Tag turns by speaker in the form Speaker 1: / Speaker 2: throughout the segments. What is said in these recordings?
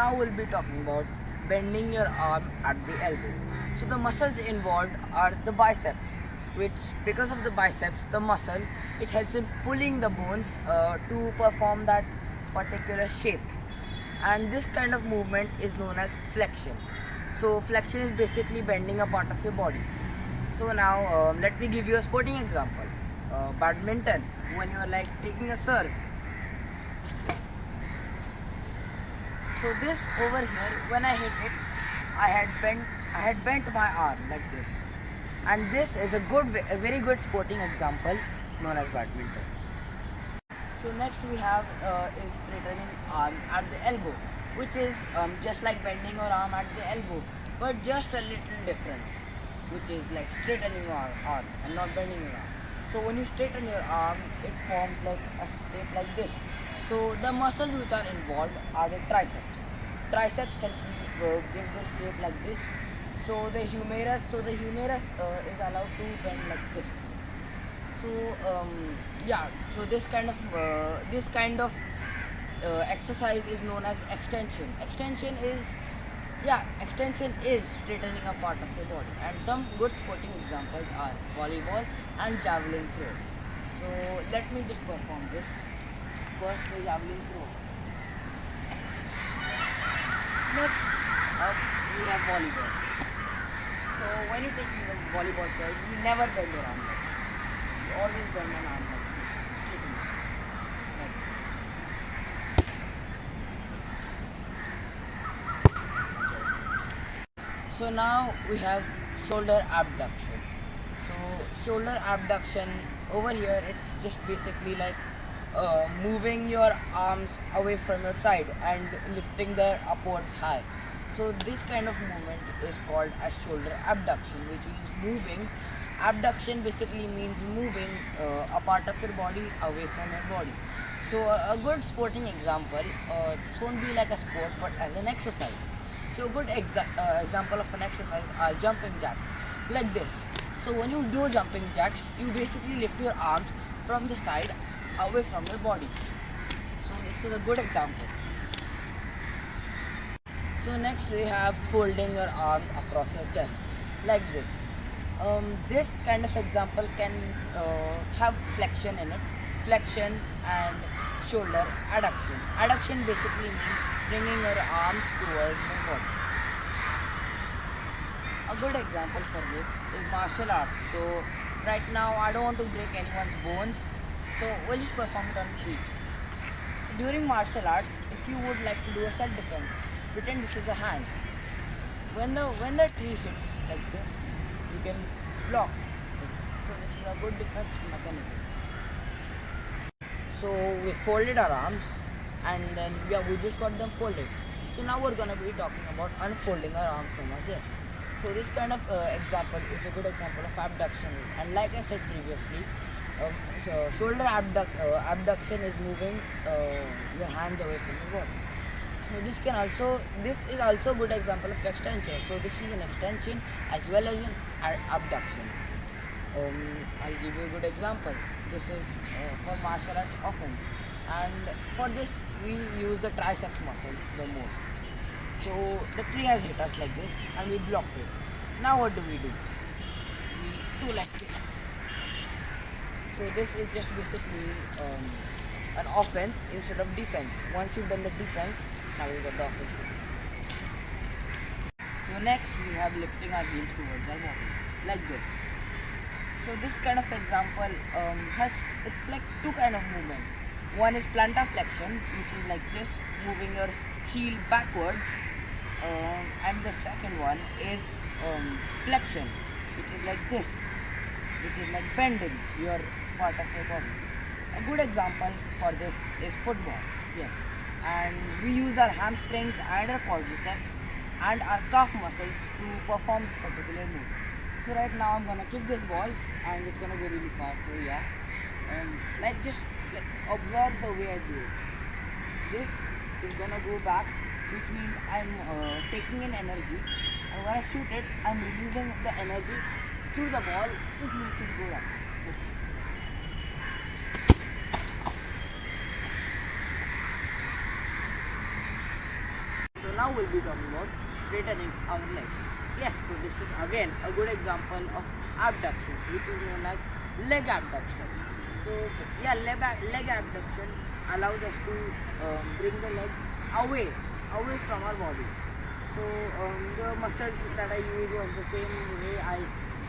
Speaker 1: now we'll be talking about bending your arm at the elbow. So the muscles involved are the biceps, which because of the biceps, the muscle, it helps in pulling the bones to perform that particular shape. And this kind of movement is known as flexion. So flexion is basically bending a part of your body. So now let me give you a sporting example. Badminton, when you are like taking a serve. So this over here, when I hit it, I had bent my arm like this. And this is a very good sporting example known as badminton. So next we have is returning arm at the elbow, which is just like bending your arm at the elbow, but just a little different, which is like straightening your arm and not bending your arm. So when you straighten your arm, it forms like a shape like this. So the muscles which are involved are the triceps. Triceps help you give the shape like this. So the humerus is allowed to bend like this. So so this kind of exercise is known as extension. Extension is straightening a part of your body. And some good sporting examples are volleyball and javelin throw. So let me just perform this. First the javelin throw. Next up we have volleyball. So when you're taking the volleyball serve, you never bend your arm like this. You always bend an arm like this. Straighten it. Like this. So now we have shoulder abduction. So shoulder abduction over here is just basically like moving your arms away from your side and lifting them upwards high. So this kind of movement is called as shoulder abduction, which is moving. Abduction basically means moving a part of your body away from your body. So a good sporting example, this won't be like a sport but as an exercise. So a good example of an exercise are jumping jacks, like this. So when you do jumping jacks, you basically lift your arms from the side away from your body. So this is a good example. So next we have folding your arm across your chest, like this. This kind of example can have flexion in it. Flexion and shoulder adduction. Adduction basically means bringing your arms towards your body. A good example for this is martial arts. So right now I don't want to break anyone's bones, so we'll just perform it on tree. During martial arts, if you would like to do a self-defense, pretend this is a hand. When the tree hits like this, you can block. So this is a good defense mechanism. So we folded our arms and then we just got them folded. So now we're gonna be talking about unfolding our arms from our chest. So this kind of example is a good example of abduction. And like I said previously, so shoulder abduction is moving your hands away from your body. So this is also a good example of extension. So this is an extension as well as an abduction. I'll give you a good example. This is for martial arts offense, and for this we use the triceps muscle the most. So the tree has hit us like this and we blocked it. Now what do? We do like this. So this is just basically an offense instead of defense. Once you've done the defense, now we've got the offense. So next we have lifting our heels towards our body, like this. So this kind of example it's like two kind of movement. One is plantar flexion, which is like this, moving your heel backwards, and the second one is flexion, which is like this, which is like bending your part of your body. A good example for this is football. Yes, and we use our hamstrings and our quadriceps and our calf muscles to perform this particular move. So right now I'm gonna kick this ball and it's gonna go really fast. So yeah, just observe the way I do it. This is gonna go back, which means I'm taking in energy, and when I shoot it, I'm releasing the energy through the ball, which makes it go up. So So now we'll be talking about straightening our leg. Yes, so this is again a good example of abduction, which is known as leg abduction. So yeah, leg abduction allows us to bring the leg away from our body. So the muscles that I use was the same way I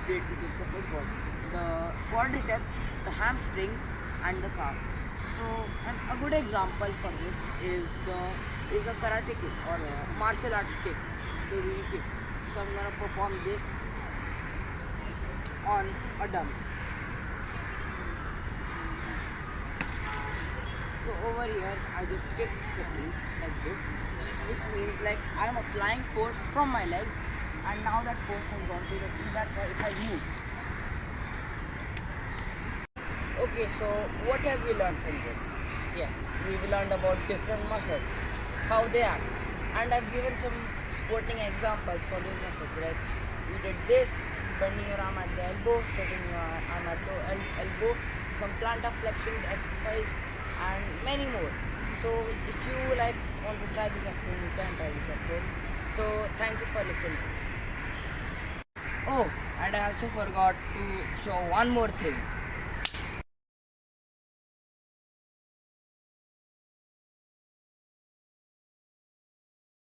Speaker 1: did to kick the football. The quadriceps, the hamstrings, and the calves. So a good example for this is a karate kick or a martial arts kick, the Rui kick. So I'm gonna perform this on a dummy. So over here I just kick the knee like this, which means like I am applying force from my leg, and now that force has gone to the knee, that's why it has moved. Okay, so what have we learned from this? Yes, we've learned about different muscles, how they act, and I've given some sporting examples for these muscles. Like we did this, bending your arm at the elbow, setting your arm at the elbow, some plantar flexion exercise, and many more. So if you want to try this at home, you can try this at home. So thank you for listening. Oh, and I also forgot to show one more thing.